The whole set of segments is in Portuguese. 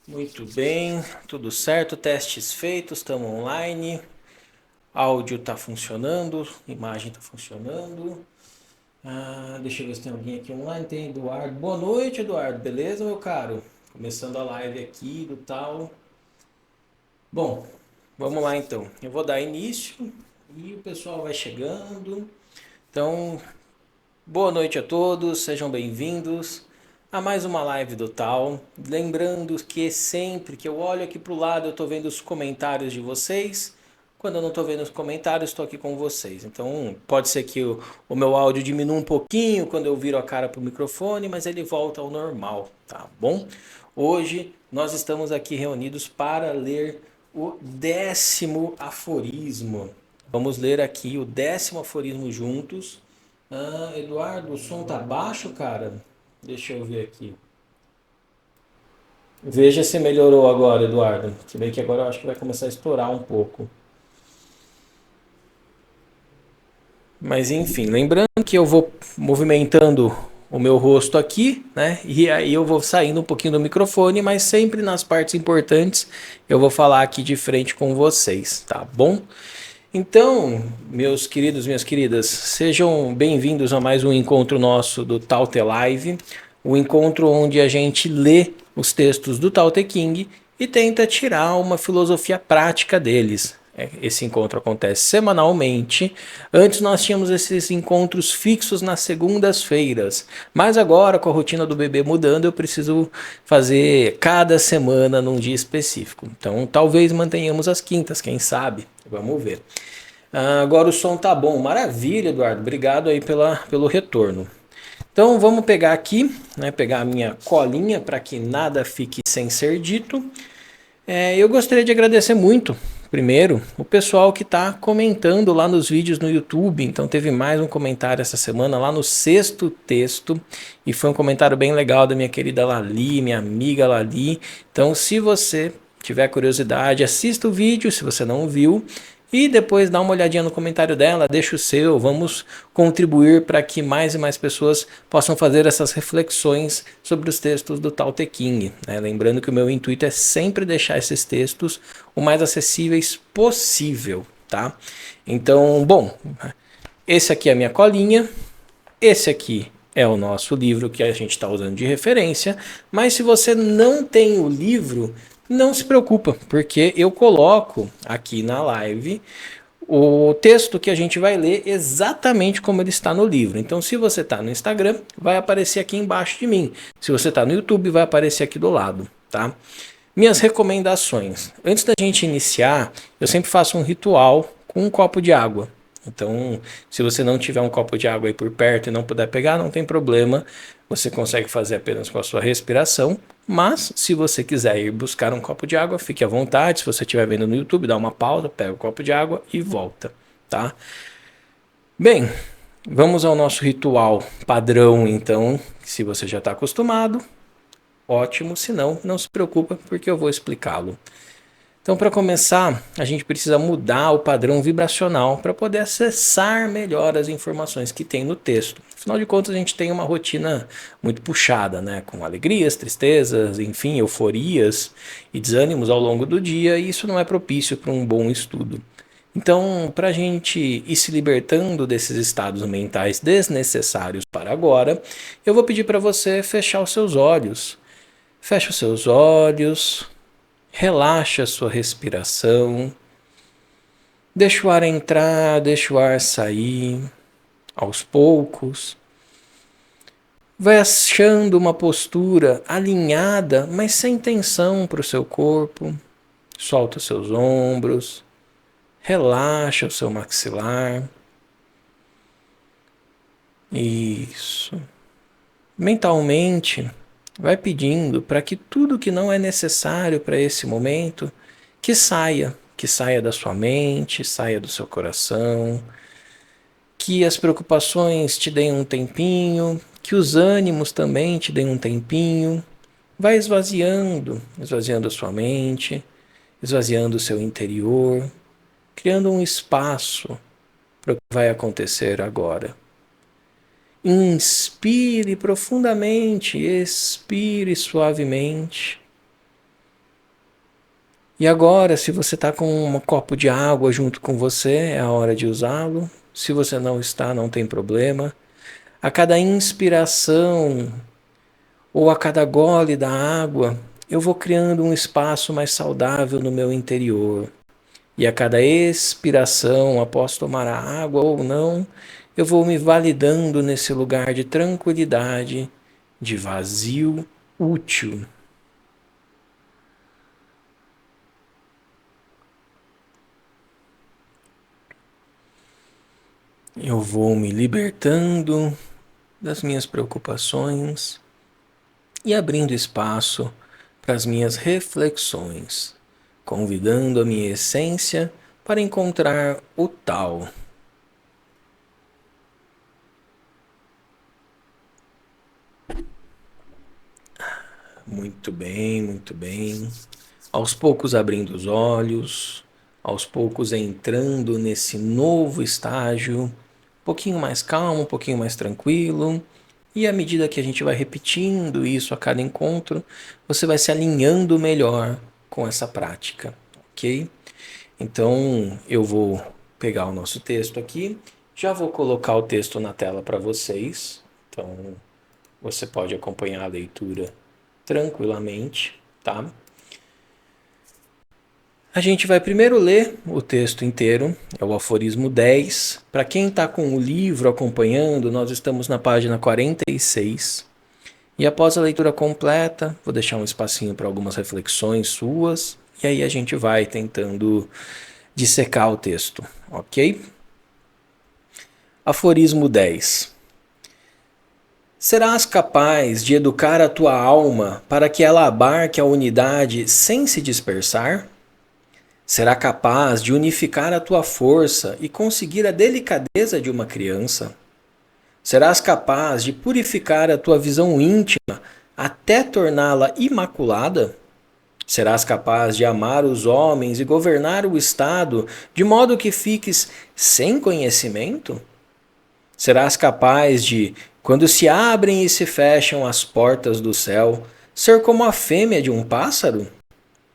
Muito bem, tudo certo, testes feitos, estamos online, áudio está funcionando, imagem está funcionando. Deixa eu ver se tem alguém aqui online, tem Eduardo. Boa noite, Eduardo, beleza, meu caro? Começando a live aqui do tal. Bom, vamos lá então. Eu vou dar início e o pessoal vai chegando. Então, boa noite a todos, sejam bem-vindos a mais uma live do Tal. Lembrando que sempre que eu olho aqui para o lado, eu estou vendo os comentários de vocês. Quando eu não estou vendo os comentários, estou aqui com vocês. Então, pode ser que o meu áudio diminua um pouquinho quando eu viro a cara para o microfone, mas ele volta ao normal, tá bom? Hoje nós estamos aqui reunidos para ler o 10º aforismo. Vamos ler aqui o 10º aforismo juntos. Eduardo, o som tá baixo, cara? Deixa eu ver aqui. Veja se melhorou agora, Eduardo. Se bem que agora eu acho que vai começar a estourar um pouco. Mas enfim, lembrando que eu vou movimentando o meu rosto aqui, né? E aí eu vou saindo um pouquinho do microfone, mas sempre nas partes importantes eu vou falar aqui de frente com vocês, tá bom? Então, meus queridos, minhas queridas, sejam bem-vindos a mais um encontro nosso do Tao Te Live, o encontro onde a gente lê os textos do Tao Te King e tenta tirar uma filosofia prática deles. Esse encontro acontece semanalmente. Antes nós tínhamos esses encontros fixos nas segundas-feiras, mas agora com a rotina do bebê mudando, eu preciso fazer cada semana num dia específico. Então talvez mantenhamos as quintas, quem sabe? Vamos ver. Agora o som tá bom, maravilha, Eduardo. Obrigado aí pelo retorno. Então vamos pegar aqui, né, pegar a minha colinha para que nada fique sem ser dito. Eu gostaria de agradecer muito, primeiro, o pessoal que está comentando lá nos vídeos no YouTube. Então teve mais um comentário essa semana lá no sexto texto e foi um comentário bem legal da minha querida Lali, minha amiga Lali. Então se você tiver curiosidade, assista o vídeo se você não viu e depois dá uma olhadinha no comentário dela, deixa o seu, vamos contribuir para que mais e mais pessoas possam fazer essas reflexões sobre os textos do Tao Te Ching, né? Lembrando que o meu intuito é sempre deixar esses textos o mais acessíveis possível, tá? Então, bom, esse aqui é a minha colinha, esse aqui é o nosso livro que a gente está usando de referência, mas se você não tem o livro, não se preocupa, porque eu coloco aqui na live o texto que a gente vai ler exatamente como ele está no livro. Então, se você está no Instagram, vai aparecer aqui embaixo de mim. Se você está no YouTube, vai aparecer aqui do lado, tá? Minhas recomendações. Antes da gente iniciar, eu sempre faço um ritual com um copo de água. Então, se você não tiver um copo de água aí por perto e não puder pegar, não tem problema. Você consegue fazer apenas com a sua respiração. Mas, se você quiser ir buscar um copo de água, fique à vontade. Se você estiver vendo no YouTube, dá uma pausa, pega o copo de água e volta, tá? Bem, vamos ao nosso ritual padrão, então. Se você já está acostumado, ótimo. Se não, não se preocupa, porque eu vou explicá-lo. Então, para começar, a gente precisa mudar o padrão vibracional para poder acessar melhor as informações que tem no texto. Afinal de contas, a gente tem uma rotina muito puxada, né? Com alegrias, tristezas, enfim, euforias e desânimos ao longo do dia, e isso não é propício para um bom estudo. Então, para a gente ir se libertando desses estados mentais desnecessários para agora, eu vou pedir para você fechar os seus olhos. Feche os seus olhos. Relaxa a sua respiração, deixa o ar entrar, deixa o ar sair aos poucos. Vai achando uma postura alinhada, mas sem tensão para o seu corpo. Solta os seus ombros, relaxa o seu maxilar. Isso. Mentalmente, vai pedindo para que tudo que não é necessário para esse momento que saia da sua mente, saia do seu coração, que as preocupações te deem um tempinho, que os ânimos também te deem um tempinho. Vai esvaziando, esvaziando a sua mente, esvaziando o seu interior, criando um espaço para o que vai acontecer agora. Inspire profundamente, expire suavemente. E agora, se você está com um copo de água junto com você, é a hora de usá-lo. Se você não está, não tem problema. A cada inspiração ou a cada gole da água, eu vou criando um espaço mais saudável no meu interior. E a cada expiração, após tomar a água ou não, eu vou me validando nesse lugar de tranquilidade, de vazio útil. Eu vou me libertando das minhas preocupações e abrindo espaço para as minhas reflexões, convidando a minha essência para encontrar o tal. Muito bem, muito bem. Aos poucos abrindo os olhos, aos poucos entrando nesse novo estágio, um pouquinho mais calmo, um pouquinho mais tranquilo. E à medida que a gente vai repetindo isso a cada encontro, você vai se alinhando melhor com essa prática, ok? Então eu vou pegar o nosso texto aqui, já vou colocar o texto na tela para vocês. Então você pode acompanhar a leitura tranquilamente, tá? A gente vai primeiro ler o texto inteiro, é o aforismo 10. Para quem está com o livro acompanhando, nós estamos na página 46. E após a leitura completa, vou deixar um espacinho para algumas reflexões suas, e aí a gente vai tentando dissecar o texto, ok? Aforismo 10. Serás capaz de educar a tua alma para que ela abarque a unidade sem se dispersar? Será capaz de unificar a tua força e conseguir a delicadeza de uma criança? Serás capaz de purificar a tua visão íntima até torná-la imaculada? Serás capaz de amar os homens e governar o Estado de modo que fiques sem conhecimento? Serás capaz de, quando se abrem e se fecham as portas do céu, ser como a fêmea de um pássaro?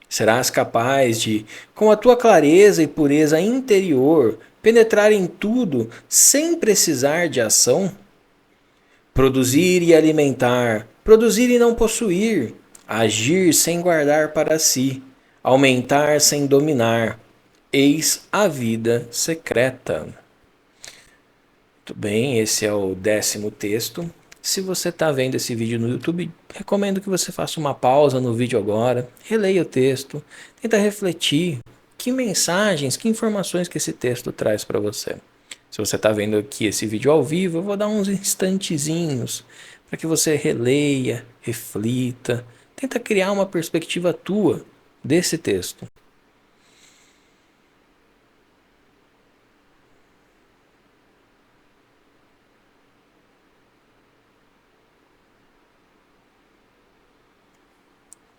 Serás capaz de, com a tua clareza e pureza interior, penetrar em tudo sem precisar de ação? Produzir e alimentar, produzir e não possuir, agir sem guardar para si, aumentar sem dominar. Eis a vida secreta. Muito bem, esse é o 10º texto. Se você está vendo esse vídeo no YouTube, recomendo que você faça uma pausa no vídeo agora, releia o texto, tenta refletir que mensagens, que informações que esse texto traz para você. Se você está vendo aqui esse vídeo ao vivo, eu vou dar uns instantezinhos para que você releia, reflita, tenta criar uma perspectiva tua desse texto.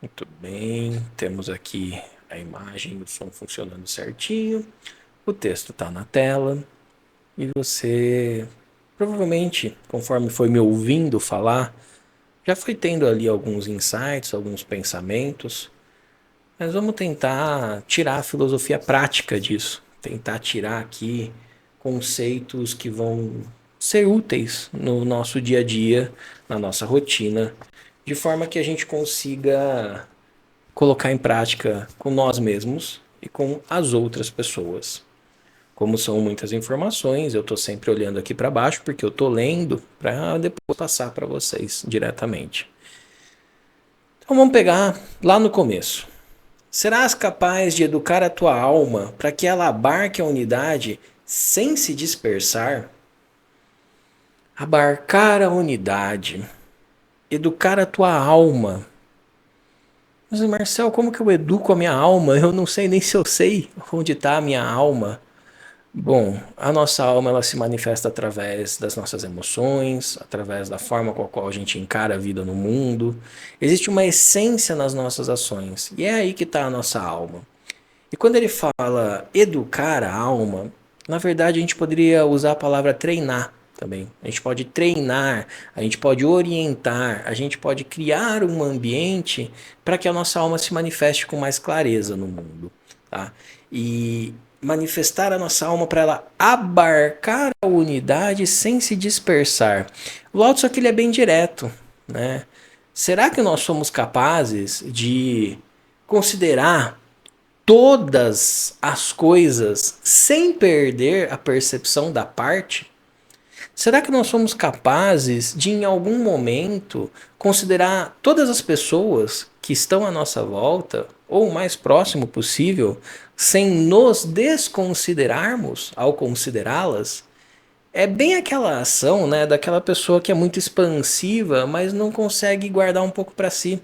Muito bem, temos aqui a imagem e o som funcionando certinho. O texto está na tela e você provavelmente, conforme foi me ouvindo falar, já foi tendo ali alguns insights, alguns pensamentos, mas vamos tentar tirar a filosofia prática disso, tentar tirar aqui conceitos que vão ser úteis no nosso dia a dia, na nossa rotina, de forma que a gente consiga colocar em prática com nós mesmos e com as outras pessoas. Como são muitas informações, eu estou sempre olhando aqui para baixo porque eu estou lendo para depois passar para vocês diretamente. Então vamos pegar lá no começo. Serás capaz de educar a tua alma para que ela abarque a unidade sem se dispersar? Abarcar a unidade, educar a tua alma. Mas Marcel, como que eu educo a minha alma? Eu não sei nem se eu sei onde está a minha alma. Bom, a nossa alma ela se manifesta através das nossas emoções, através da forma com a qual a gente encara a vida no mundo. Existe uma essência nas nossas ações e é aí que está a nossa alma. E quando ele fala educar a alma, na verdade a gente poderia usar a palavra treinar. também. A gente pode treinar, a gente pode orientar, a gente pode criar um ambiente para que a nossa alma se manifeste com mais clareza no mundo, tá? E manifestar a nossa alma para ela abarcar a unidade sem se dispersar. O Lao Tzu aqui ele é bem direto, né? Será que nós somos capazes de considerar todas as coisas sem perder a percepção da parte? Será que nós somos capazes de, em algum momento, considerar todas as pessoas que estão à nossa volta, ou o mais próximo possível, sem nos desconsiderarmos ao considerá-las? É bem aquela ação, né, daquela pessoa que é muito expansiva, mas não consegue guardar um pouco para si.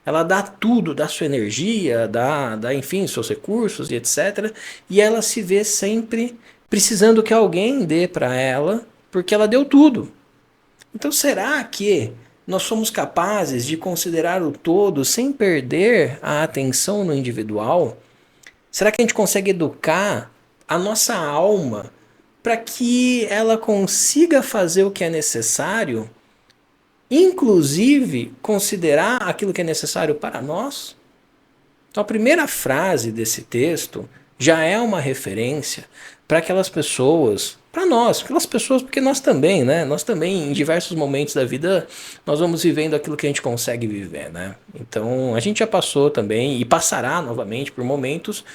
Ela dá tudo, dá sua energia, dá, enfim, seus recursos e etc. E ela se vê sempre precisando que alguém dê para ela, porque ela deu tudo. Então, será que nós somos capazes de considerar o todo sem perder a atenção no individual? Será que a gente consegue educar a nossa alma para que ela consiga fazer o que é necessário, inclusive considerar aquilo que é necessário para nós? Então, a primeira frase desse texto já é uma referência para aquelas pessoas, para nós, aquelas pessoas, porque nós também, né? Nós também, em diversos momentos da vida, nós vamos vivendo aquilo que a gente consegue viver, né? Então, a gente já passou também e passará novamente por momentos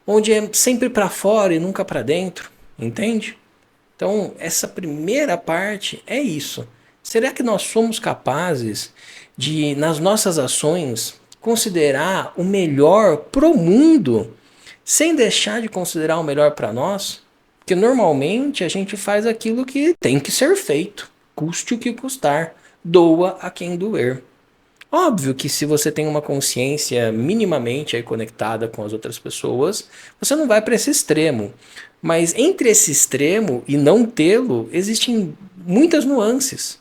onde é sempre para fora e nunca para dentro, entende? Então, essa primeira parte é isso. Será que nós somos capazes de, nas nossas ações, considerar o melhor pro mundo, sem deixar de considerar o melhor para nós? Porque normalmente a gente faz aquilo que tem que ser feito, custe o que custar, doa a quem doer. Óbvio que se você tem uma consciência minimamente aí conectada com as outras pessoas, você não vai para esse extremo. Mas entre esse extremo e não tê-lo, existem muitas nuances.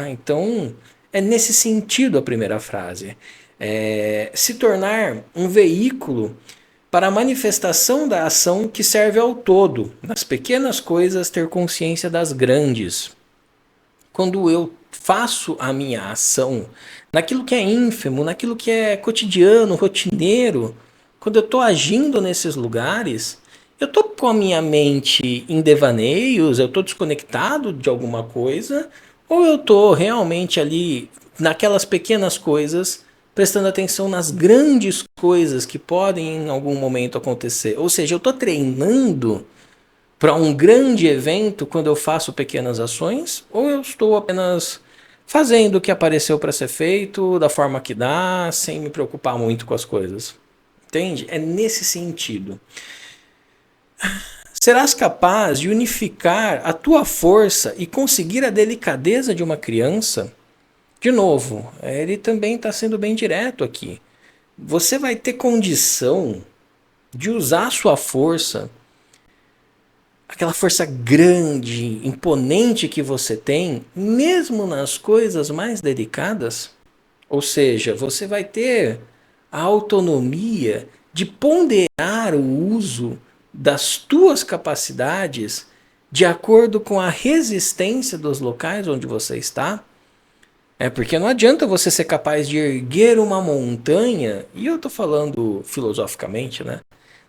Então, é nesse sentido a primeira frase. Se tornar um veículo para a manifestação da ação que serve ao todo. Nas pequenas coisas, ter consciência das grandes. Quando eu faço a minha ação naquilo que é ínfimo, naquilo que é cotidiano, rotineiro, quando eu estou agindo nesses lugares, eu estou com a minha mente em devaneios, eu estou desconectado de alguma coisa, ou eu estou realmente ali naquelas pequenas coisas, prestando atenção nas grandes coisas que podem em algum momento acontecer. Ou seja, eu estou treinando para um grande evento quando eu faço pequenas ações, ou eu estou apenas fazendo o que apareceu para ser feito, da forma que dá, sem me preocupar muito com as coisas. Entende? É nesse sentido. Serás capaz de unificar a tua força e conseguir a delicadeza de uma criança? De novo, ele também está sendo bem direto aqui. Você vai ter condição de usar a sua força, aquela força grande, imponente que você tem, mesmo nas coisas mais delicadas? Ou seja, você vai ter a autonomia de ponderar o uso das tuas capacidades de acordo com a resistência dos locais onde você está? Porque não adianta você ser capaz de erguer uma montanha, e eu estou falando filosoficamente, né?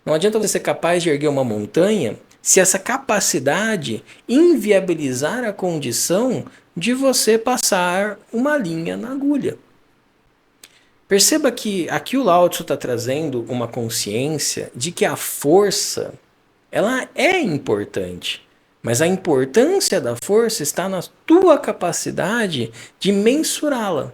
Não adianta você ser capaz de erguer uma montanha se essa capacidade inviabilizar a condição de você passar uma linha na agulha. Perceba que aqui o Lao Tzu está trazendo uma consciência de que a força ela é importante, mas a importância da força está na tua capacidade de mensurá-la.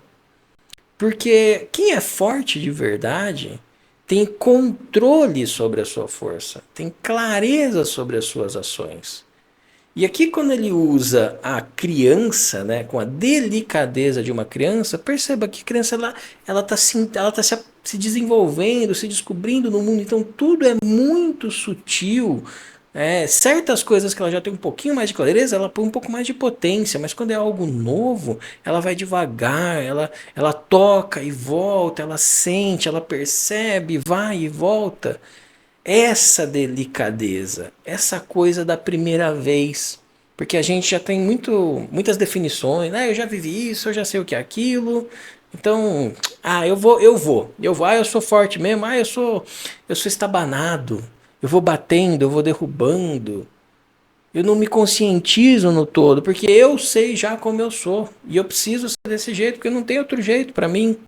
Porque quem é forte de verdade tem controle sobre a sua força, tem clareza sobre as suas ações. E aqui quando ele usa a criança, né, com a delicadeza de uma criança, perceba que a criança ela está se desenvolvendo, se descobrindo no mundo, então tudo é muito sutil. Certas coisas que ela já tem um pouquinho mais de clareza, ela põe um pouco mais de potência, mas quando é algo novo, ela vai devagar, ela toca e volta, ela sente, ela percebe, vai e volta. Essa delicadeza, essa coisa da primeira vez, Porque a gente já tem muitas definições, né? Eu já vivi isso, eu já sei o que é aquilo. Então, eu vou. Eu sou forte mesmo. Eu sou estabanado. Eu vou batendo, eu vou derrubando. Eu não me conscientizo no todo, porque eu sei já como eu sou. E eu preciso ser desse jeito, porque não tem outro jeito para mim.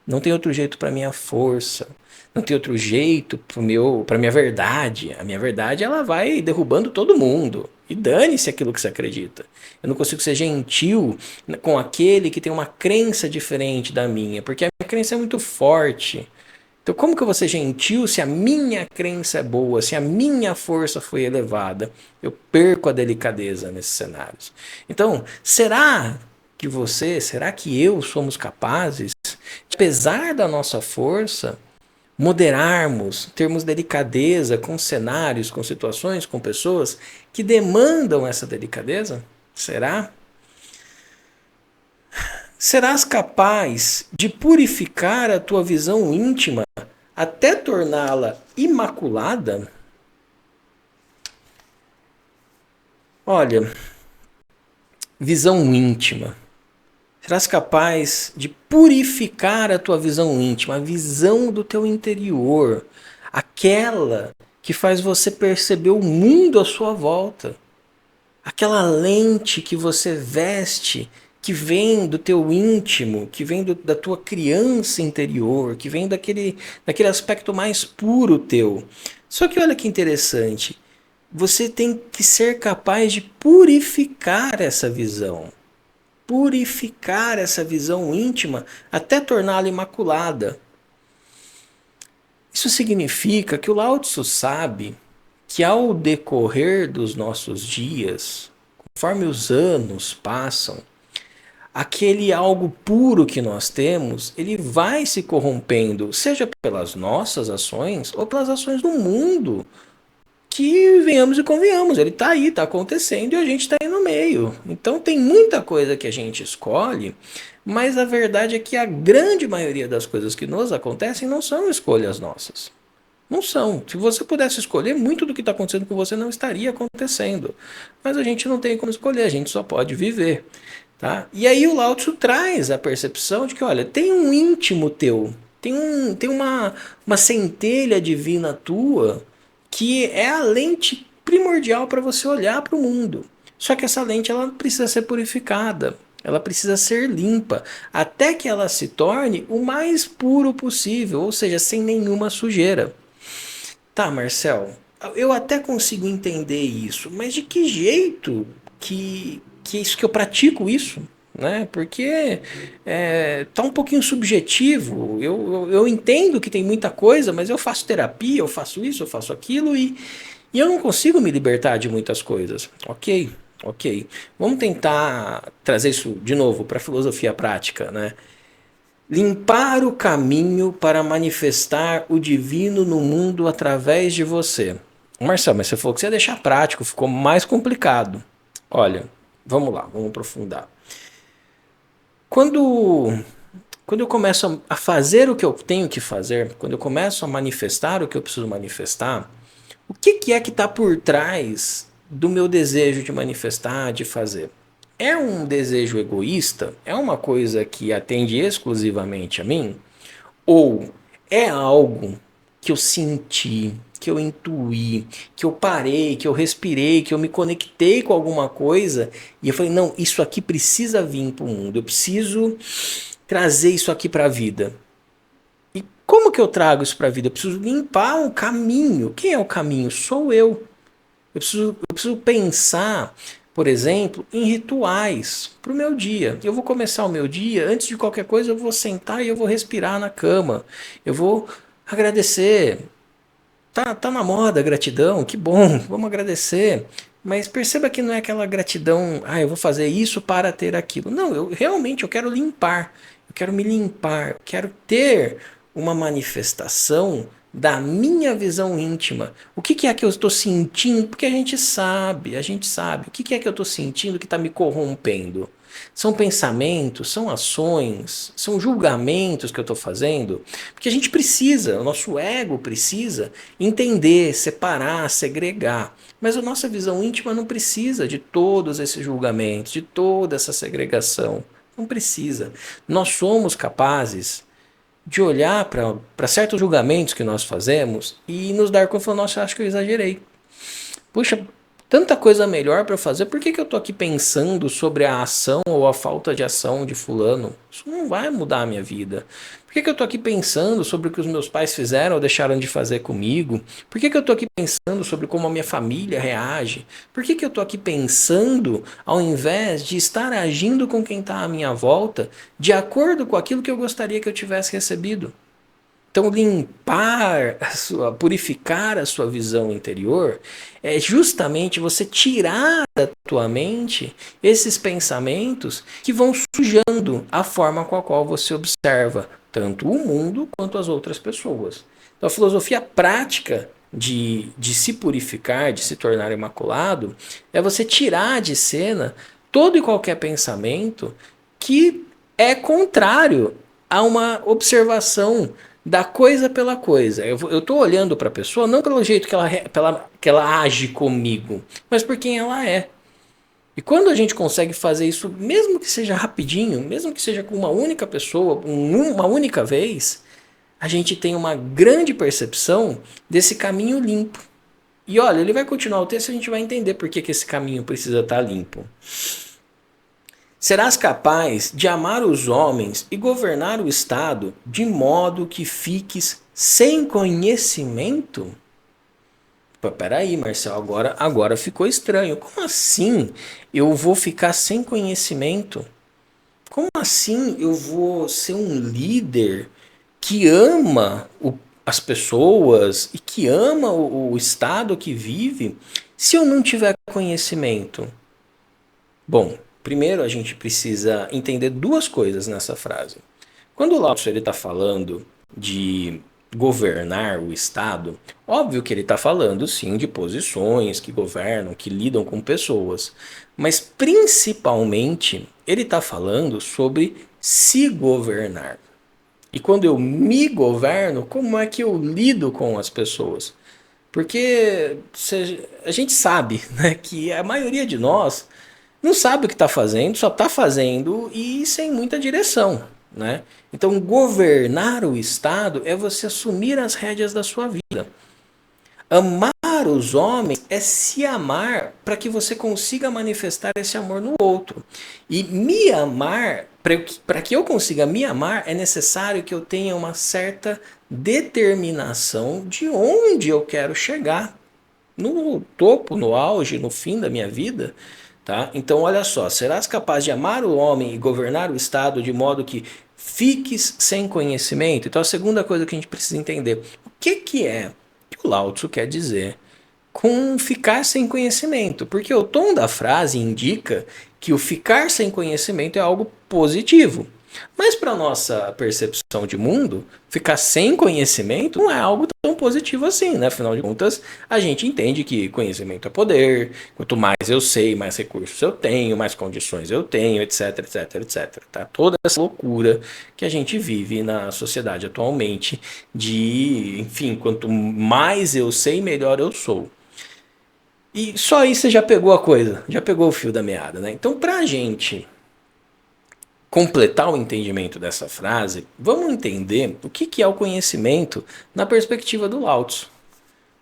Não tem outro jeito para minha força. Não tem outro jeito para minha verdade. A minha verdade ela vai derrubando todo mundo. E dane-se aquilo que você acredita. Eu não consigo ser gentil com aquele que tem uma crença diferente da minha, porque a minha crença é muito forte. Então, como que eu vou ser gentil se a minha crença é boa, se a minha força foi elevada? Eu perco a delicadeza nesses cenários. Então, será que eu somos capazes, apesar da nossa força, moderarmos, termos delicadeza com cenários, com situações, com pessoas que demandam essa delicadeza? Será? Serás capaz de purificar a tua visão íntima até torná-la imaculada? Olha, visão íntima. Serás capaz de purificar a tua visão íntima, a visão do teu interior, aquela que faz você perceber o mundo à sua volta, aquela lente que você veste, que vem do teu íntimo, que vem da tua criança interior, que vem daquele aspecto mais puro teu. Só que olha que interessante, você tem que ser capaz de purificar essa visão íntima até torná-la imaculada. Isso significa que o Lao Tzu sabe que ao decorrer dos nossos dias, conforme os anos passam, aquele algo puro que nós temos, ele vai se corrompendo, seja pelas nossas ações ou pelas ações do mundo. Que venhamos e convenhamos, ele está aí, está acontecendo e a gente está aí no meio. Então tem muita coisa que a gente escolhe, mas a verdade é que a grande maioria das coisas que nos acontecem não são escolhas nossas. Não são. Se você pudesse escolher, muito do que está acontecendo com você não estaria acontecendo. Mas a gente não tem como escolher, a gente só pode viver. Tá? E aí o Lao Tzu traz a percepção de que, olha, tem um íntimo teu, tem uma centelha divina tua que é a lente primordial para você olhar para o mundo. Só que essa lente ela precisa ser purificada, ela precisa ser limpa, até que ela se torne o mais puro possível, ou seja, sem nenhuma sujeira. Tá, Marcel, eu até consigo entender isso, mas de que jeito que é isso que eu pratico isso? Né? Porque tá um pouquinho subjetivo. Eu entendo que tem muita coisa, mas eu faço terapia, eu faço isso, eu faço aquilo e eu não consigo me libertar de muitas coisas. Ok, ok. Vamos tentar trazer isso de novo para a filosofia prática, né? Limpar o caminho para manifestar o divino no mundo através de você. Marcelo, mas você falou que você ia deixar prático, ficou mais complicado. Olha, vamos lá, vamos aprofundar. Quando, quando eu começo a fazer o que eu tenho que fazer, quando eu começo a manifestar o que eu preciso manifestar, o que é que está por trás do meu desejo de manifestar, de fazer? É um desejo egoísta? É uma coisa que atende exclusivamente a mim? Ou é algo que eu senti, que eu intuí, que eu parei, que eu respirei, que eu me conectei com alguma coisa e eu falei, não, isso aqui precisa vir para o mundo, eu preciso trazer isso aqui para a vida. E como que eu trago isso para a vida? Eu preciso limpar o caminho. Quem é o caminho? Sou eu. Eu preciso pensar, por exemplo, em rituais para o meu dia. Eu vou começar o meu dia, antes de qualquer coisa, eu vou sentar e eu vou respirar na cama. Eu vou agradecer. Tá na moda a gratidão, que bom, vamos agradecer. Mas perceba que não é aquela gratidão, eu vou fazer isso para ter aquilo. Não, eu quero limpar, eu quero me limpar, eu quero ter uma manifestação da minha visão íntima. O que é que eu estou sentindo? Porque a gente sabe. O que é que eu estou sentindo que está me corrompendo? São pensamentos, são ações, são julgamentos que eu estou fazendo? Porque a gente precisa, o nosso ego precisa entender, separar, segregar. Mas a nossa visão íntima não precisa de todos esses julgamentos, de toda essa segregação. Não precisa. Nós somos capazes de olhar para certos julgamentos que nós fazemos e nos dar conta e falar, nossa, eu acho que eu exagerei. Puxa, tanta coisa melhor para eu fazer, por que eu estou aqui pensando sobre a ação ou a falta de ação de fulano? Isso não vai mudar a minha vida. Por que eu estou aqui pensando sobre o que os meus pais fizeram ou deixaram de fazer comigo? Por que eu estou aqui pensando sobre como a minha família reage? Por que eu estou aqui pensando, ao invés de estar agindo com quem está à minha volta, de acordo com aquilo que eu gostaria que eu tivesse recebido? Então, purificar a sua visão interior é justamente você tirar da tua mente esses pensamentos que vão sujando a forma com a qual você observa tanto o mundo quanto as outras pessoas. Então, a filosofia prática de se purificar, de se tornar imaculado, é você tirar de cena todo e qualquer pensamento que é contrário a uma observação da coisa pela coisa. Eu estou olhando para a pessoa não pelo jeito que ela age comigo, mas por quem ela é. E quando a gente consegue fazer isso, mesmo que seja rapidinho, mesmo que seja com uma única pessoa, uma única vez, a gente tem uma grande percepção desse caminho limpo. E olha, ele vai continuar o texto e a gente vai entender por que esse caminho precisa estar limpo. Serás capaz de amar os homens e governar o Estado de modo que fiques sem conhecimento? Pô, peraí, Marcel, agora ficou estranho. Como assim eu vou ficar sem conhecimento? Como assim eu vou ser um líder que ama as pessoas e que ama o Estado que vive se eu não tiver conhecimento? Bom, primeiro a gente precisa entender duas coisas nessa frase. Quando o Lao Tzu está falando de governar o Estado, óbvio que ele está falando sim de posições que governam, que lidam com pessoas, mas principalmente ele está falando sobre se governar. E quando eu me governo, como é que eu lido com as pessoas? Porque a gente sabe, né, que a maioria de nós não sabe o que está fazendo, só está fazendo e sem muita direção, né? Então, governar o Estado é você assumir as rédeas da sua vida. Amar os homens é se amar para que você consiga manifestar esse amor no outro. E me amar, para que eu consiga me amar, é necessário que eu tenha uma certa determinação de onde eu quero chegar. No topo, no auge, no fim da minha vida. Tá? Então, olha só, serás capaz de amar o homem e governar o Estado de modo que fiques sem conhecimento? Então, a segunda coisa que a gente precisa entender, o que é que o Lao Tzu quer dizer com ficar sem conhecimento? Porque o tom da frase indica que o ficar sem conhecimento é algo positivo. Mas para nossa percepção de mundo, ficar sem conhecimento não é algo tão positivo assim, né? Afinal de contas, a gente entende que conhecimento é poder, quanto mais eu sei, mais recursos eu tenho, mais condições eu tenho, etc, etc, etc. Tá? Toda essa loucura que a gente vive na sociedade atualmente de, enfim, quanto mais eu sei, melhor eu sou. E só aí você já pegou a coisa, já pegou o fio da meada, né? Então, pra gente completar o entendimento dessa frase, vamos entender o que é o conhecimento na perspectiva do Lao Tzu.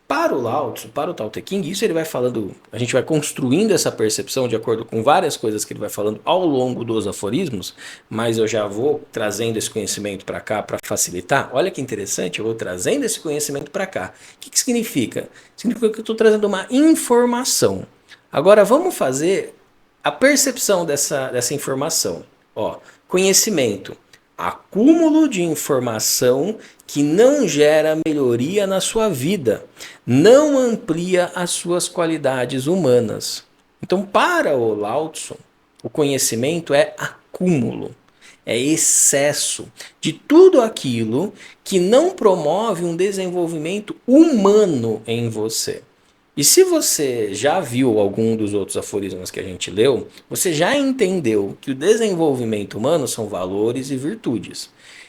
Para o Lao Tzu, para o Tao Te Ching, isso ele vai falando, a gente vai construindo essa percepção de acordo com várias coisas que ele vai falando ao longo dos aforismos, mas eu já vou trazendo esse conhecimento para cá para facilitar. Olha que interessante, eu vou trazendo esse conhecimento para cá. O que significa? Significa que eu estou trazendo uma informação. Agora vamos fazer a percepção dessa informação. Ó, conhecimento, acúmulo de informação que não gera melhoria na sua vida, não amplia as suas qualidades humanas. Então, para o Lao Tzu, o conhecimento é acúmulo, é excesso de tudo aquilo que não promove um desenvolvimento humano em você. E se você já viu algum dos outros aforismos que a gente leu, você já entendeu que o desenvolvimento humano são valores e virtudes.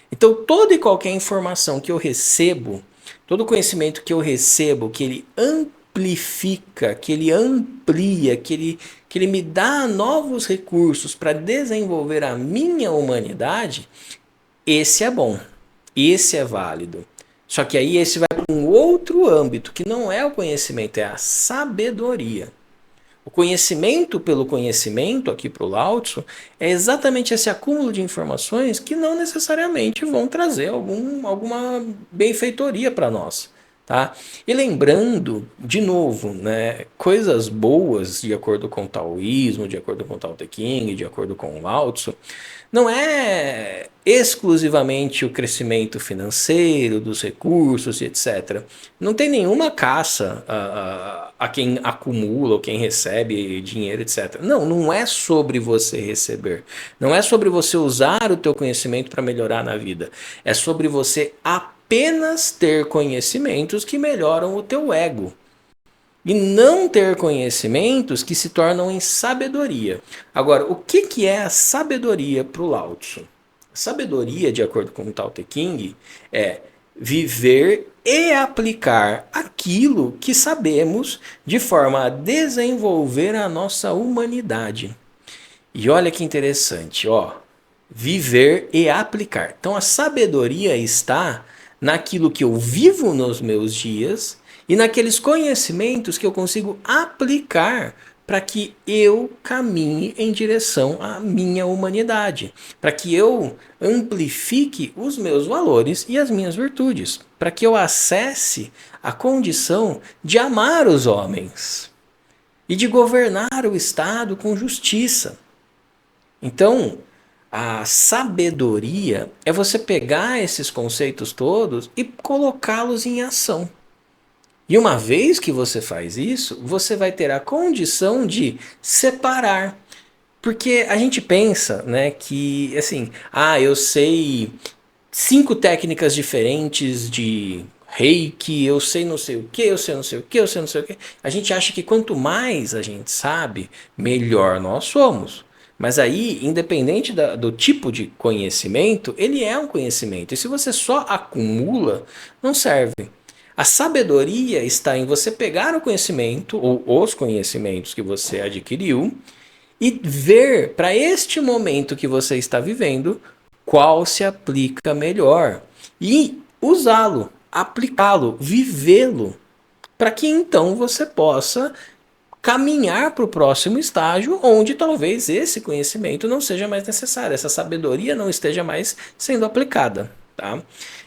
Então, toda e qualquer informação que eu recebo, todo conhecimento que eu recebo, que ele amplifica, que ele amplia, que ele me dá novos recursos para desenvolver a minha humanidade, esse é bom, esse é válido. Só que aí esse vai para um outro âmbito, que não é o conhecimento, é a sabedoria. O conhecimento pelo conhecimento, aqui para o Lao Tzu, é exatamente esse acúmulo de informações que não necessariamente vão trazer alguma benfeitoria para nós. Tá? E lembrando, de novo, né, coisas boas, de acordo com o taoísmo, de acordo com o Tao Te Ching, de acordo com o Lao Tzu, não é exclusivamente o crescimento financeiro, dos recursos e etc. Não tem nenhuma caça a quem acumula ou quem recebe dinheiro, etc. Não, não é sobre você receber. Não é sobre você usar o teu conhecimento para melhorar na vida. É sobre você apenas ter conhecimentos que melhoram o teu ego. E não ter conhecimentos que se tornam em sabedoria. Agora, o que é a sabedoria para o Lao Tzu? A sabedoria, de acordo com o Tao Te Ching, é viver e aplicar aquilo que sabemos de forma a desenvolver a nossa humanidade. E olha que interessante, ó. Viver e aplicar. Então a sabedoria está naquilo que eu vivo nos meus dias e naqueles conhecimentos que eu consigo aplicar para que eu caminhe em direção à minha humanidade, para que eu amplifique os meus valores e as minhas virtudes, para que eu acesse a condição de amar os homens e de governar o Estado com justiça. Então, a sabedoria é você pegar esses conceitos todos e colocá-los em ação. E uma vez que você faz isso, você vai ter a condição de separar. Porque a gente pensa, né, que assim, eu sei 5 técnicas diferentes de reiki, eu sei não sei o que, eu sei não sei o que, eu sei não sei o que. A gente acha que quanto mais a gente sabe, melhor nós somos. Mas aí, independente do tipo de conhecimento, ele é um conhecimento. E se você só acumula, não serve. A sabedoria está em você pegar o conhecimento ou os conhecimentos que você adquiriu e ver para este momento que você está vivendo qual se aplica melhor e usá-lo, aplicá-lo, vivê-lo, para que então você possa caminhar para o próximo estágio onde talvez esse conhecimento não seja mais necessário, essa sabedoria não esteja mais sendo aplicada. Tá?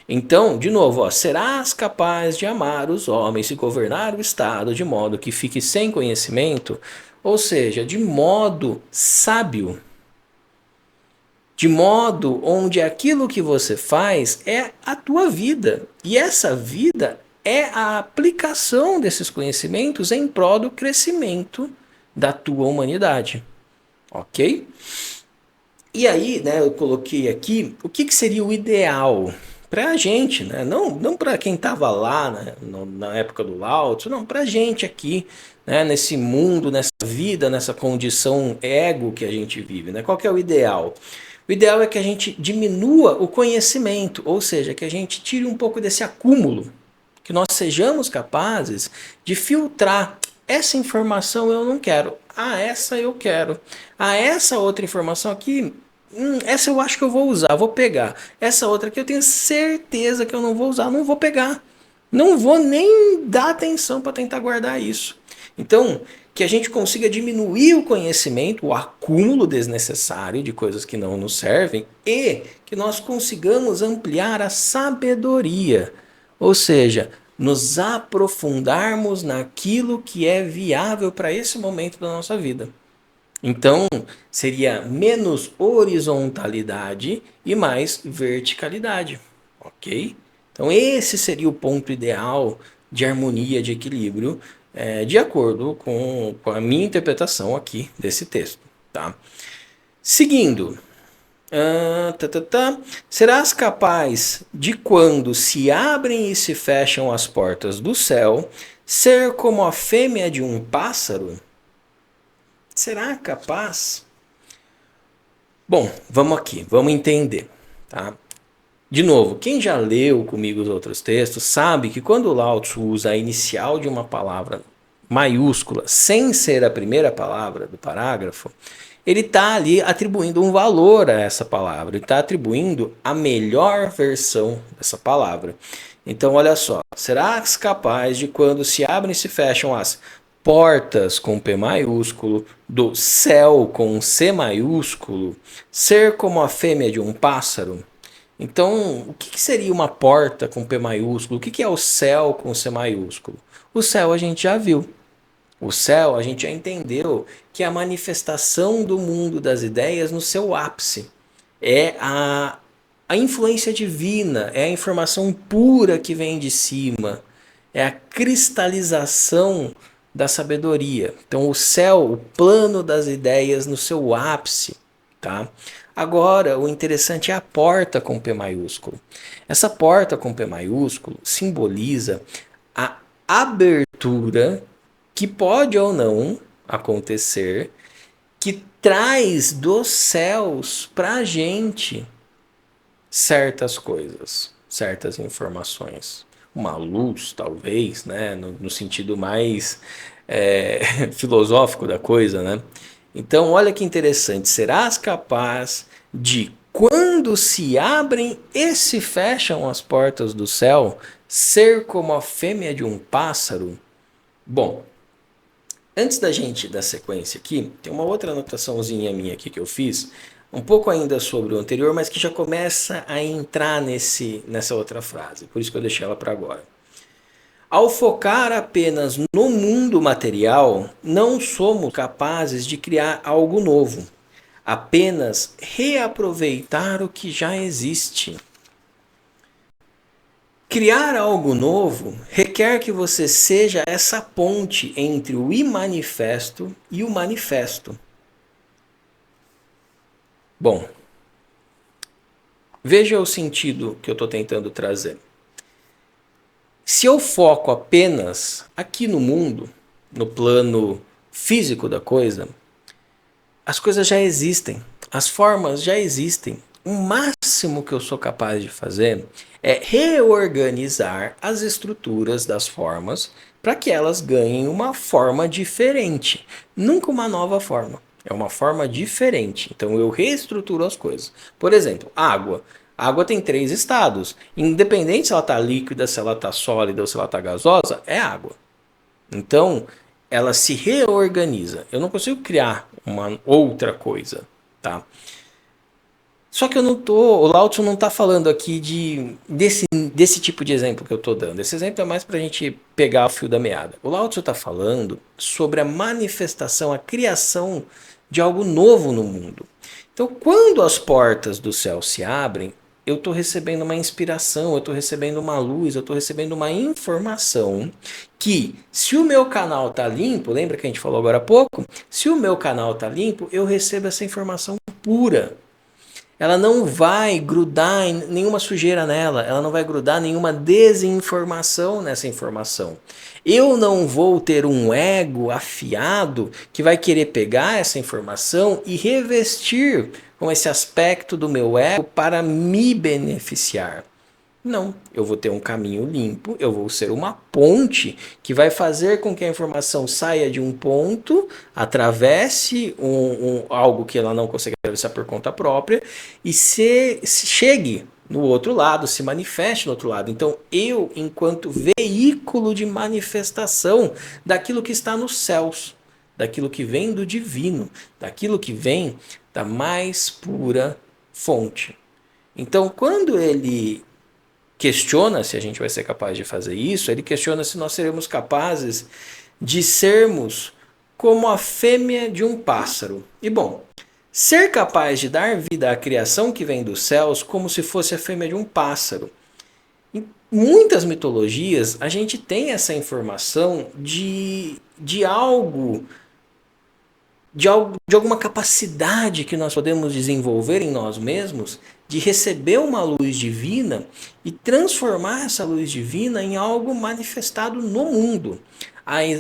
Então, de novo, ó, serás capaz de amar os homens e governar o Estado de modo que fique sem conhecimento, ou seja, de modo sábio, de modo onde aquilo que você faz é a tua vida. E essa vida é a aplicação desses conhecimentos em prol do crescimento da tua humanidade. Ok? E aí, né, eu coloquei aqui o que seria o ideal para a gente, né? Não para quem estava lá, né, na época do Lao Tzu, não, para a gente aqui, né, nesse mundo, nessa vida, nessa condição ego que a gente vive. Né? Qual que é o ideal? O ideal é que a gente diminua o conhecimento, ou seja, que a gente tire um pouco desse acúmulo, que nós sejamos capazes de filtrar. Essa informação eu não quero. Essa eu quero. Essa outra informação aqui, essa eu acho que eu vou usar, vou pegar. Essa outra aqui eu tenho certeza que eu não vou usar, não vou pegar. Não vou nem dar atenção para tentar guardar isso. Então, que a gente consiga diminuir o conhecimento, o acúmulo desnecessário de coisas que não nos servem e que nós consigamos ampliar a sabedoria. Ou seja, nos aprofundarmos naquilo que é viável para esse momento da nossa vida. Então, seria menos horizontalidade e mais verticalidade, ok? Então, esse seria o ponto ideal de harmonia, de equilíbrio, de acordo com a minha interpretação aqui desse texto, tá? Seguindo, serás capaz de quando se abrem e se fecham as portas do céu, Ser como a fêmea de um pássaro? Será capaz? Bom, vamos aqui, vamos entender, tá? De novo, quem já leu comigo os outros textos sabe que quando o Lao Tzu usa a inicial de uma palavra maiúscula sem ser a primeira palavra do parágrafo, ele está ali atribuindo um valor a essa palavra, ele está atribuindo a melhor versão dessa palavra. Então, olha só, serás capaz de quando se abrem e se fecham as portas com P maiúsculo, do céu com C maiúsculo, ser como a fêmea de um pássaro? Então, o que seria uma porta com P maiúsculo? O que é o céu com C maiúsculo? O céu a gente já viu. O céu a gente já entendeu que é a manifestação do mundo das ideias no seu ápice. É a influência divina, é a informação pura que vem de cima, é a cristalização da sabedoria. Então, o céu, o plano das ideias no seu ápice, tá? Agora, o interessante é a porta com P maiúsculo. Essa porta com P maiúsculo simboliza a abertura que pode ou não acontecer, que traz dos céus para a gente certas coisas, certas informações. Uma luz, talvez, né? No sentido mais filosófico da coisa, né? Então, olha que interessante. Serás capaz de, quando se abrem e se fecham as portas do céu, ser como a fêmea de um pássaro? Bom, antes da gente dar sequência aqui, tem uma outra anotaçãozinha minha aqui que eu fiz, um pouco ainda sobre o anterior, mas que já começa a entrar nessa outra frase, por isso que eu deixei ela para agora. Ao focar apenas no mundo material, não somos capazes de criar algo novo, apenas reaproveitar o que já existe. Criar algo novo requer que você seja essa ponte entre o imanifesto e o manifesto. Bom, veja o sentido que eu estou tentando trazer. Se eu foco apenas aqui no mundo, no plano físico da coisa, as coisas já existem, as formas já existem. O máximo que eu sou capaz de fazer é reorganizar as estruturas das formas para que elas ganhem uma forma diferente. Nunca uma nova forma, é uma forma diferente. Então eu reestruturo as coisas. Por exemplo, água. A água tem 3 estados. Independente se ela está líquida, se ela está sólida ou se ela está gasosa, é água. Então, ela se reorganiza. Eu não consigo criar uma outra coisa, tá? Só que o Lao Tzu não está falando aqui desse tipo de exemplo que eu estou dando. Esse exemplo é mais para a gente pegar o fio da meada. O Lao Tzu está falando sobre a manifestação, a criação de algo novo no mundo. Então, quando as portas do céu se abrem, eu estou recebendo uma inspiração, eu estou recebendo uma luz, eu estou recebendo uma informação que, se o meu canal está limpo, lembra que a gente falou agora há pouco? Se o meu canal está limpo, eu recebo essa informação pura. Ela não vai grudar em nenhuma sujeira nela, ela não vai grudar nenhuma desinformação nessa informação. Eu não vou ter um ego afiado que vai querer pegar essa informação e revestir com esse aspecto do meu ego para me beneficiar. Não, eu vou ter um caminho limpo, eu vou ser uma ponte que vai fazer com que a informação saia de um ponto, atravesse algo que ela não consegue atravessar por conta própria e se chegue no outro lado, se manifeste no outro lado. Então, eu, enquanto veículo de manifestação daquilo que está nos céus, daquilo que vem do divino, daquilo que vem da mais pura fonte. Então, quando ele questiona se a gente vai ser capaz de fazer isso, ele questiona se nós seremos capazes de sermos como a fêmea de um pássaro. E bom, ser capaz de dar vida à criação que vem dos céus como se fosse a fêmea de um pássaro. Em muitas mitologias, a gente tem essa informação de alguma capacidade que nós podemos desenvolver em nós mesmos de receber uma luz divina e transformar essa luz divina em algo manifestado no mundo.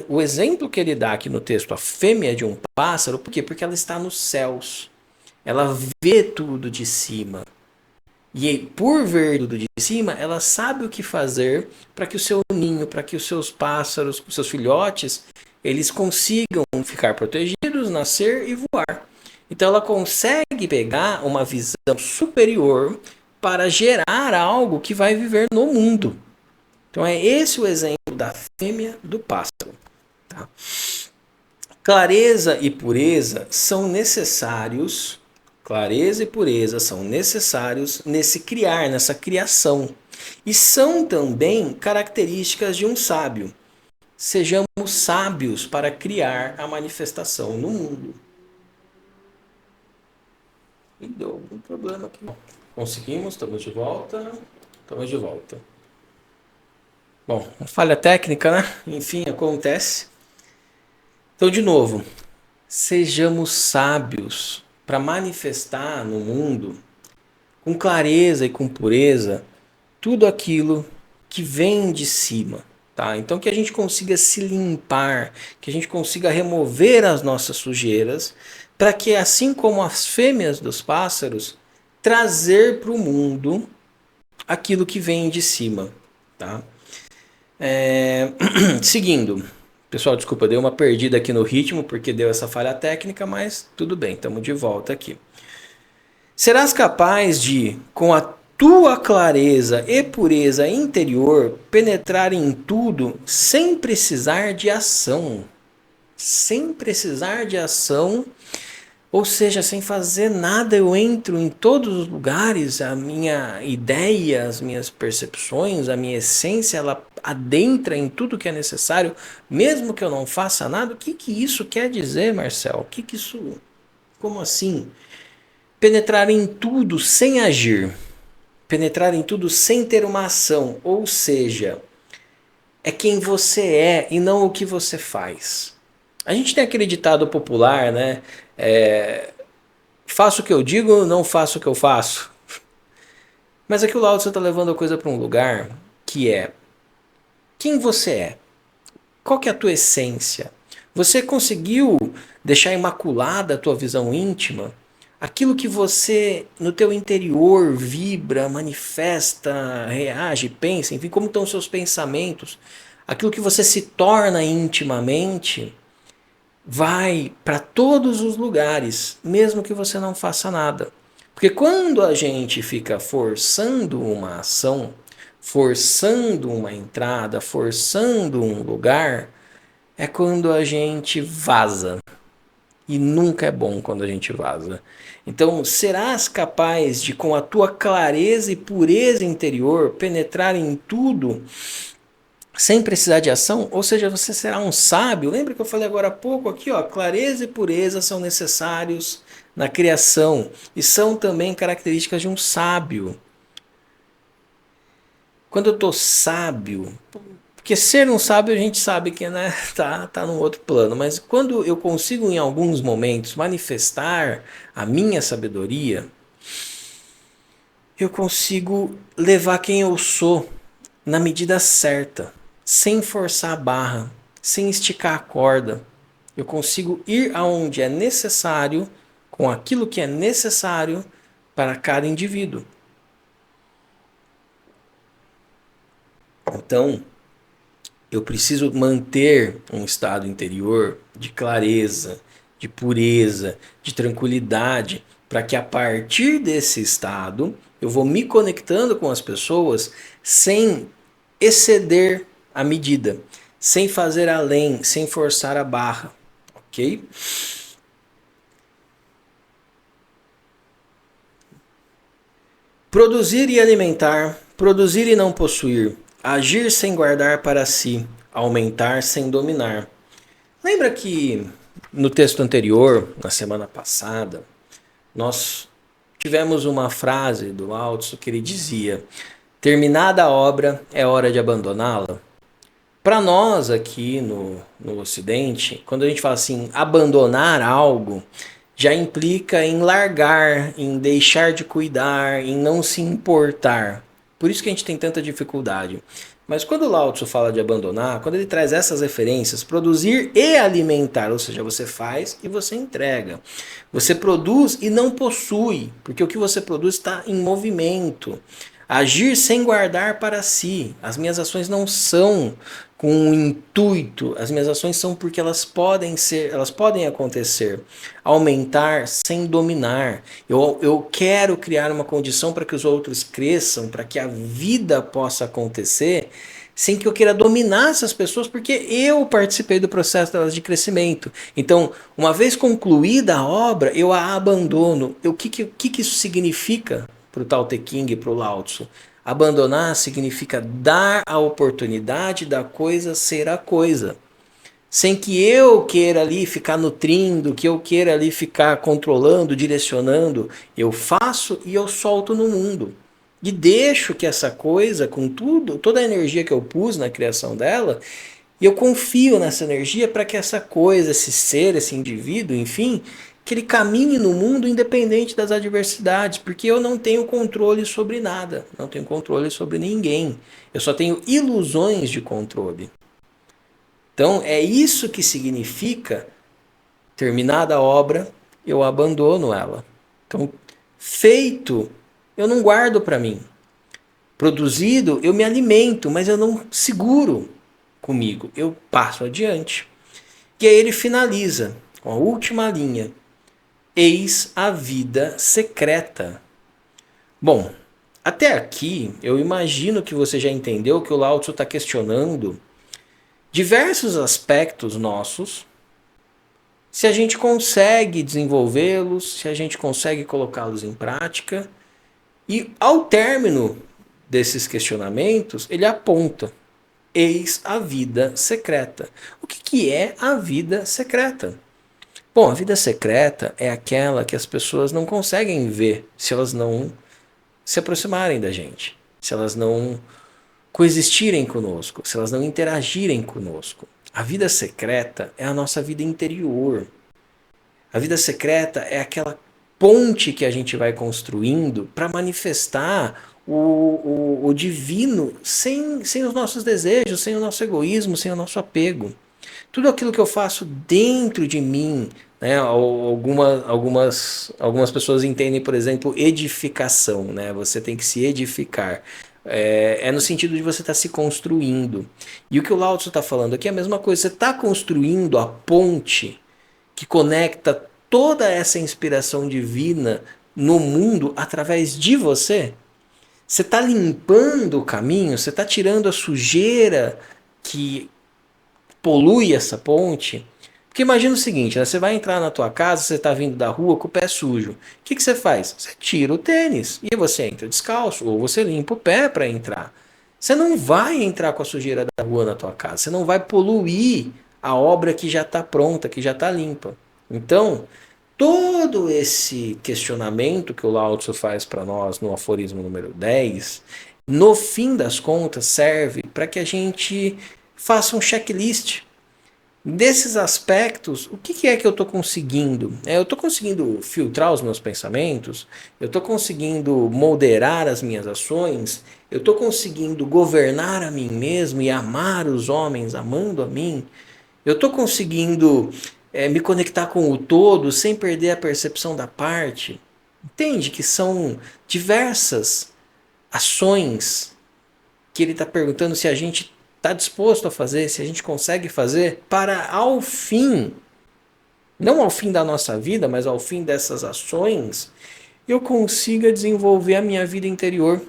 O exemplo que ele dá aqui no texto, a fêmea de um pássaro, por quê? Porque ela está nos céus. Ela vê tudo de cima. E por ver tudo de cima, ela sabe o que fazer para que o seu ninho, para que os seus pássaros, os seus filhotes, eles consigam ficar protegidos, nascer e voar. Então ela consegue pegar uma visão superior para gerar algo que vai viver no mundo. Então é esse o exemplo da fêmea do pássaro. Tá? Clareza e pureza são necessários. Clareza e pureza são necessários nesse criar, nessa criação. E são também características de um sábio. Sejamos sábios para criar a manifestação no mundo. E deu algum problema aqui. Conseguimos, estamos de volta. Estamos de volta. Bom, falha técnica, né? Enfim, acontece. Então, de novo, sejamos sábios para manifestar no mundo, com clareza e com pureza, tudo aquilo que vem de cima. Tá? Então que a gente consiga se limpar, que a gente consiga remover as nossas sujeiras, para que assim como as fêmeas dos pássaros, trazer para o mundo aquilo que vem de cima. Tá? Seguindo. Pessoal, desculpa, dei uma perdida aqui no ritmo porque deu essa falha técnica, mas tudo bem, estamos de volta aqui. Serás capaz de, com a tua clareza e pureza interior, penetrar em tudo sem precisar de ação. Sem precisar de ação, ou seja, sem fazer nada, eu entro em todos os lugares, a minha ideia, as minhas percepções, a minha essência, ela adentra em tudo que é necessário, mesmo que eu não faça nada. O que isso quer dizer, Marcel? O que isso... Como assim? Penetrar em tudo sem agir. Penetrar em tudo sem ter uma ação. Ou seja, é quem você é e não o que você faz. A gente tem aquele ditado popular, né? Faço o que eu digo, não faço o que eu faço. Mas aqui o Lao Tzu está levando a coisa para um lugar que é quem você é. Qual que é a tua essência? Você conseguiu deixar imaculada a tua visão íntima? Aquilo que você, no teu interior, vibra, manifesta, reage, pensa, enfim, como estão os seus pensamentos, aquilo que você se torna intimamente, vai para todos os lugares, mesmo que você não faça nada. Porque quando a gente fica forçando uma ação, forçando uma entrada, forçando um lugar, é quando a gente vaza. E nunca é bom quando a gente vaza. Então, serás capaz de, com a tua clareza e pureza interior, penetrar em tudo sem precisar de ação? Ou seja, você será um sábio. Lembra que eu falei agora há pouco aqui, ó, clareza e pureza são necessários na criação e são também características de um sábio. Quando eu estou sábio, porque ser um sábio a gente sabe que, né, tá num outro plano, mas quando eu consigo em alguns momentos manifestar a minha sabedoria, eu consigo levar quem eu sou na medida certa, sem forçar a barra, sem esticar a corda. Eu consigo ir aonde é necessário, com aquilo que é necessário para cada indivíduo. Então, eu preciso manter um estado interior de clareza, de pureza, de tranquilidade, para que a partir desse estado eu vou me conectando com as pessoas sem exceder a medida, sem fazer além, sem forçar a barra, ok? Produzir e alimentar, produzir e não possuir, agir sem guardar para si, aumentar sem dominar. Lembra que no texto anterior, na semana passada, nós tivemos uma frase do Lao Tzu que ele dizia: terminada a obra, é hora de abandoná-la. Para nós aqui no Ocidente, quando a gente fala assim, abandonar algo, já implica em largar, em deixar de cuidar, em não se importar. Por isso que a gente tem tanta dificuldade. Mas quando o Lao Tzu fala de abandonar, quando ele traz essas referências, produzir e alimentar, ou seja, você faz e você entrega. Você produz e não possui, porque o que você produz está em movimento. Agir sem guardar para si. As minhas ações não são com um intuito, as minhas ações são porque elas podem ser, elas podem acontecer. Aumentar sem dominar. Eu quero criar uma condição para que os outros cresçam, para que a vida possa acontecer, sem que eu queira dominar essas pessoas, porque eu participei do processo delas de crescimento. Então, uma vez concluída a obra, eu a abandono. O que isso significa para o Tao Te Ching e para o Lao Tzu? Abandonar significa dar a oportunidade da coisa ser a coisa. Sem que eu queira ali ficar nutrindo, que eu queira ali ficar controlando, direcionando, eu faço e eu solto no mundo. E deixo que essa coisa, com tudo, toda a energia que eu pus na criação dela, e eu confio nessa energia para que essa coisa, esse ser, esse indivíduo, enfim, que ele caminhe no mundo independente das adversidades, porque eu não tenho controle sobre nada, não tenho controle sobre ninguém. Eu só tenho ilusões de controle. Então é isso que significa, terminada a obra, eu abandono ela. Então, feito, eu não guardo para mim. Produzido, eu me alimento, mas eu não seguro comigo, eu passo adiante. E aí ele finaliza com a última linha: eis a vida secreta. Bom, até aqui eu imagino que você já entendeu que o Lao Tzu está questionando diversos aspectos nossos, se a gente consegue desenvolvê-los, se a gente consegue colocá-los em prática. E ao término desses questionamentos, ele aponta: eis a vida secreta. O que é a vida secreta? Bom, a vida secreta é aquela que as pessoas não conseguem ver se elas não se aproximarem da gente, se elas não coexistirem conosco, se elas não interagirem conosco. A vida secreta é a nossa vida interior. A vida secreta é aquela ponte que a gente vai construindo para manifestar o divino sem os nossos desejos, sem o nosso egoísmo, sem o nosso apego. Tudo aquilo que eu faço dentro de mim, né? Algumas pessoas entendem, por exemplo, edificação, né? Você tem que se edificar. É no sentido de você estar se construindo. E o que o Lao Tzu está falando aqui é a mesma coisa. Você está construindo a ponte que conecta toda essa inspiração divina no mundo através de você. Você está limpando o caminho, você está tirando a sujeira que polui essa ponte. Porque imagina o seguinte, né? Você vai entrar na tua casa, você está vindo da rua com o pé sujo. O que você faz? Você tira o tênis e você entra descalço, ou você limpa o pé para entrar. Você não vai entrar com a sujeira da rua na tua casa, você não vai poluir a obra que já está pronta, que já está limpa. Então, todo esse questionamento que o Lao Tzu faz para nós no aforismo número 10, no fim das contas, serve para que a gente faça um checklist desses aspectos. O que é que eu estou conseguindo? Eu estou conseguindo filtrar os meus pensamentos? Eu estou conseguindo moderar as minhas ações? Eu estou conseguindo governar a mim mesmo e amar os homens amando a mim? Eu estou conseguindo me conectar com o todo sem perder a percepção da parte? Entende que são diversas ações que ele está perguntando se a gente está disposto a fazer, se a gente consegue fazer, para ao fim, não ao fim da nossa vida, mas ao fim dessas ações, eu consiga desenvolver a minha vida interior.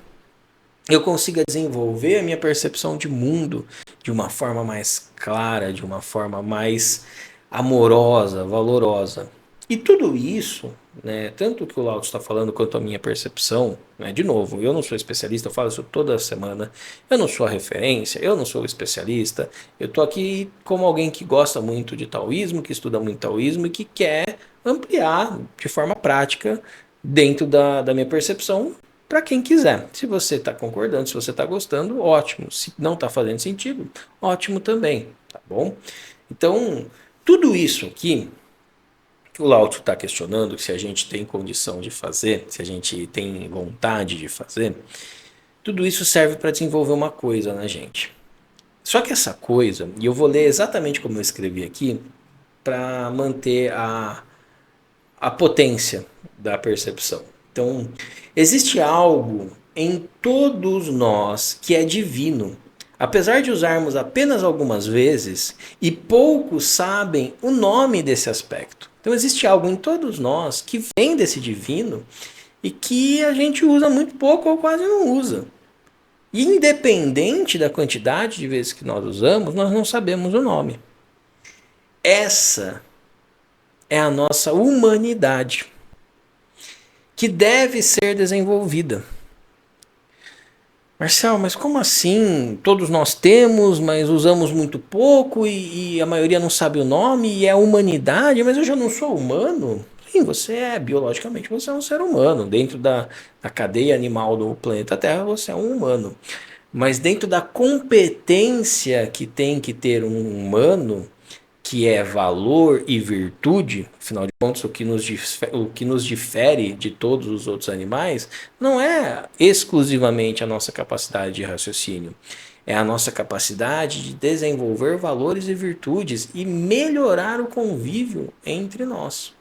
Eu consiga desenvolver a minha percepção de mundo de uma forma mais clara, de uma forma mais amorosa, valorosa. E tudo isso, né, tanto o que o Lao está falando quanto a minha percepção, né, de novo, eu não sou especialista, eu falo isso toda semana, eu não sou a referência, eu não sou o especialista, eu estou aqui como alguém que gosta muito de taoísmo, que estuda muito taoísmo e que quer ampliar de forma prática dentro da minha percepção para quem quiser. Se você está concordando, se você está gostando, ótimo. Se não está fazendo sentido, ótimo também, tá bom? Então, tudo isso aqui O Lao Tzu está questionando se a gente tem condição de fazer, se a gente tem vontade de fazer. Tudo isso serve para desenvolver uma coisa na gente. Só que essa coisa, e eu vou ler exatamente como eu escrevi aqui, para manter a potência da percepção. Então, existe algo em todos nós que é divino. Apesar de usarmos apenas algumas vezes, e poucos sabem o nome desse aspecto. Então, existe algo em todos nós que vem desse divino e que a gente usa muito pouco ou quase não usa. E independente da quantidade de vezes que nós usamos, nós não sabemos o nome. Essa é a nossa humanidade, que deve ser desenvolvida. Marcel, mas como assim? Todos nós temos, mas usamos muito pouco e a maioria não sabe o nome e é a humanidade, mas eu já não sou humano? Sim, você é, biologicamente você é um ser humano. Dentro da cadeia animal do planeta Terra, você é um humano. Mas dentro da competência que tem que ter um humano, que é valor e virtude, afinal de contas, o que nos difere de todos os outros animais, não é exclusivamente a nossa capacidade de raciocínio, é a nossa capacidade de desenvolver valores e virtudes e melhorar o convívio entre nós.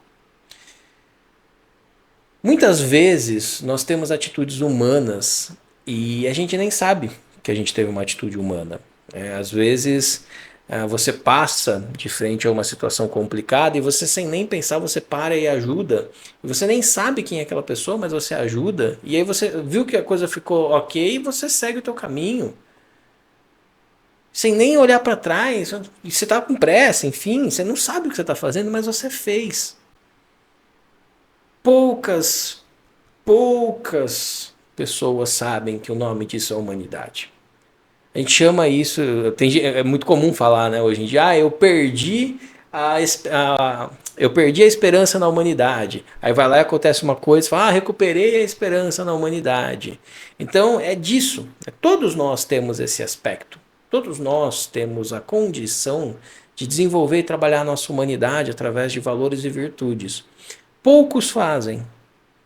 Muitas vezes nós temos atitudes humanas e a gente nem sabe que a gente teve uma atitude humana. Às vezes você passa de frente a uma situação complicada e você sem nem pensar você para e ajuda. E você nem sabe quem é aquela pessoa, mas você ajuda. E aí você viu que a coisa ficou ok e você segue o teu caminho. Sem nem olhar para trás. E você está com pressa, enfim, você não sabe o que você está fazendo, mas você fez. Poucas pessoas sabem que o nome disso é humanidade. A gente chama isso, é muito comum falar, né, hoje em dia, eu perdi a esperança na humanidade. Aí vai lá e acontece uma coisa, fala, recuperei a esperança na humanidade. Então é disso. Todos nós temos esse aspecto. Todos nós temos a condição de desenvolver e trabalhar a nossa humanidade através de valores e virtudes. Poucos fazem.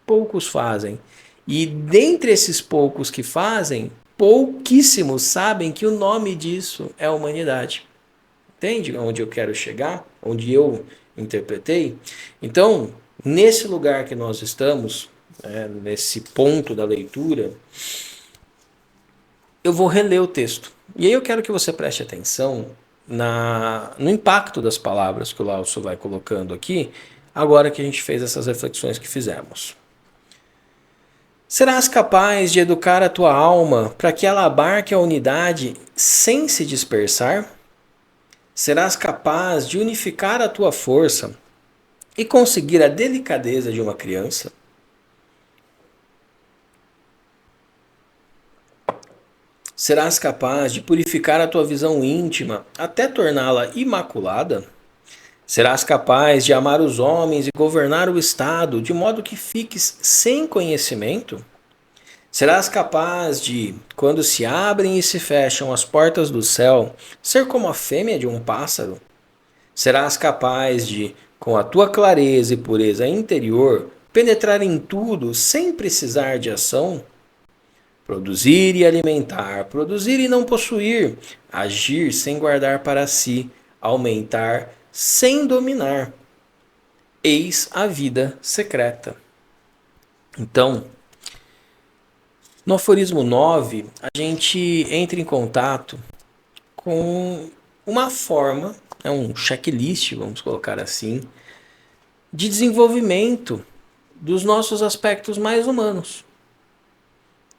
Poucos fazem. E dentre esses poucos que fazem, pouquíssimos sabem que o nome disso é a humanidade. Entende onde eu quero chegar? Onde eu interpretei? Então, nesse lugar que nós estamos, nesse ponto da leitura, eu vou reler o texto. E aí eu quero que você preste atenção no impacto das palavras que o Lao Tzu vai colocando aqui, agora que a gente fez essas reflexões que fizemos. Serás capaz de educar a tua alma para que ela abarque a unidade sem se dispersar? Serás capaz de unificar a tua força e conseguir a delicadeza de uma criança? Serás capaz de purificar a tua visão íntima até torná-la imaculada? Serás capaz de amar os homens e governar o Estado de modo que fiques sem conhecimento? Serás capaz de, quando se abrem e se fecham as portas do céu, ser como a fêmea de um pássaro? Serás capaz de, com a tua clareza e pureza interior, penetrar em tudo sem precisar de ação? Produzir e alimentar, produzir e não possuir, agir sem guardar para si, aumentar sem dominar. Eis a vida secreta. Então, no aforismo 9, a gente entra em contato com uma forma, um checklist, vamos colocar assim, de desenvolvimento dos nossos aspectos mais humanos.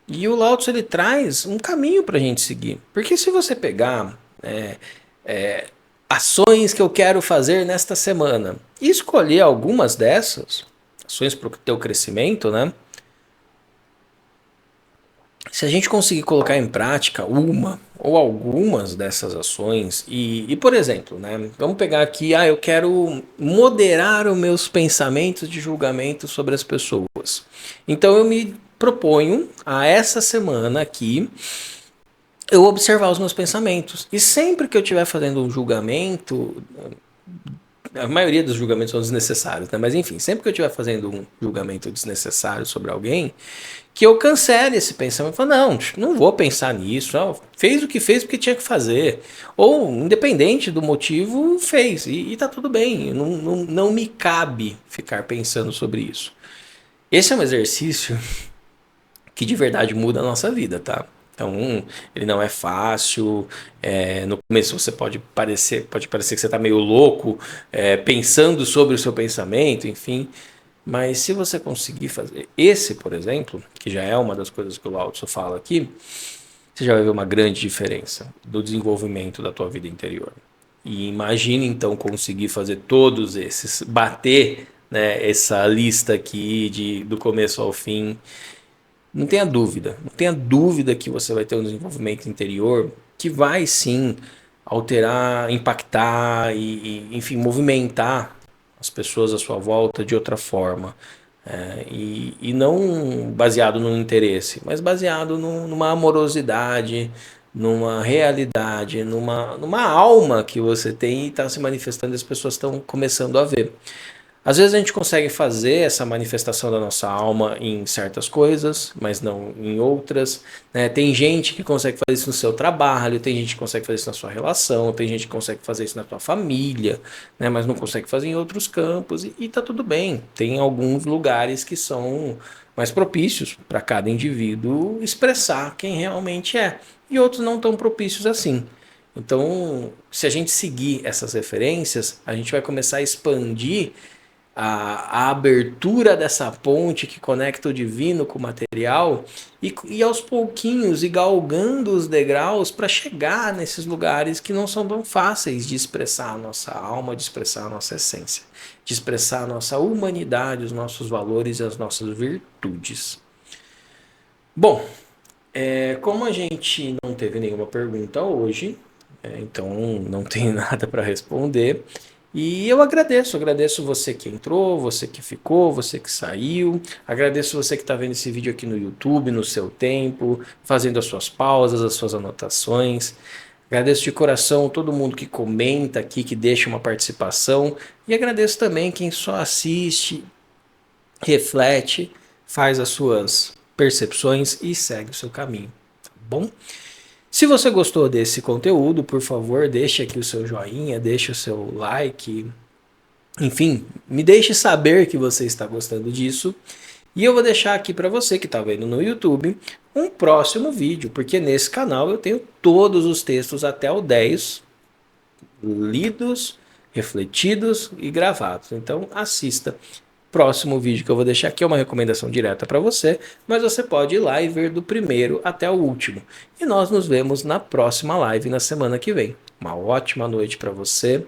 E o Lao Tzu ele traz um caminho para a gente seguir. Porque se você pegar ações que eu quero fazer nesta semana e escolher algumas dessas, ações para o teu crescimento, né? Se a gente conseguir colocar em prática uma ou algumas dessas ações por exemplo, né, vamos pegar aqui, eu quero moderar os meus pensamentos de julgamento sobre as pessoas. Então eu me proponho a essa semana aqui eu observar os meus pensamentos. E sempre que eu estiver fazendo um julgamento, A maioria dos julgamentos são desnecessários, né? Mas enfim, sempre que eu estiver fazendo um julgamento desnecessário sobre alguém, que eu cancele esse pensamento. Falo, não, não vou pensar nisso. Não, fez o que fez porque tinha que fazer. Ou, independente do motivo, fez. E tá tudo bem. Não me cabe ficar pensando sobre isso. Esse é um exercício que de verdade muda a nossa vida, tá? Então, ele não é fácil. No começo você pode parecer que você está meio louco, pensando sobre o seu pensamento, enfim. Mas se você conseguir fazer esse, por exemplo, que já é uma das coisas que o Lao Tzu fala aqui, você já vai ver uma grande diferença do desenvolvimento da tua vida interior. E imagine então conseguir fazer todos esses, bater, né, essa lista aqui do começo ao fim. Não tenha dúvida que você vai ter um desenvolvimento interior que vai sim alterar, impactar enfim, movimentar as pessoas à sua volta de outra forma. E não baseado no interesse, mas baseado numa amorosidade, numa realidade, numa alma que você tem e está se manifestando e as pessoas estão começando a ver. Às vezes a gente consegue fazer essa manifestação da nossa alma em certas coisas, mas não em outras, né? Tem gente que consegue fazer isso no seu trabalho, tem gente que consegue fazer isso na sua relação, tem gente que consegue fazer isso na tua família, né? Mas não consegue fazer em outros campos e tá tudo bem. Tem alguns lugares que são mais propícios para cada indivíduo expressar quem realmente é, e outros não tão propícios assim. Então, se a gente seguir essas referências, a gente vai começar a expandir a abertura dessa ponte que conecta o divino com o material e aos pouquinhos ir galgando os degraus para chegar nesses lugares que não são tão fáceis de expressar a nossa alma, de expressar a nossa essência, de expressar a nossa humanidade, os nossos valores e as nossas virtudes. Bom, como a gente não teve nenhuma pergunta hoje, então não tem nada para responder. E eu agradeço você que entrou, você que ficou, você que saiu. Agradeço você que está vendo esse vídeo aqui no YouTube, no seu tempo, fazendo as suas pausas, as suas anotações. Agradeço de coração todo mundo que comenta aqui, que deixa uma participação. E agradeço também quem só assiste, reflete, faz as suas percepções e segue o seu caminho. Tá bom? Se você gostou desse conteúdo, por favor, deixe aqui o seu joinha, deixe o seu like, enfim, me deixe saber que você está gostando disso. E eu vou deixar aqui para você que está vendo no YouTube um próximo vídeo, porque nesse canal eu tenho todos os textos até o 10 lidos, refletidos e gravados. Então assista. Próximo vídeo que eu vou deixar aqui é uma recomendação direta para você, mas você pode ir lá e ver do primeiro até o último. E nós nos vemos na próxima live na semana que vem. Uma ótima noite para você.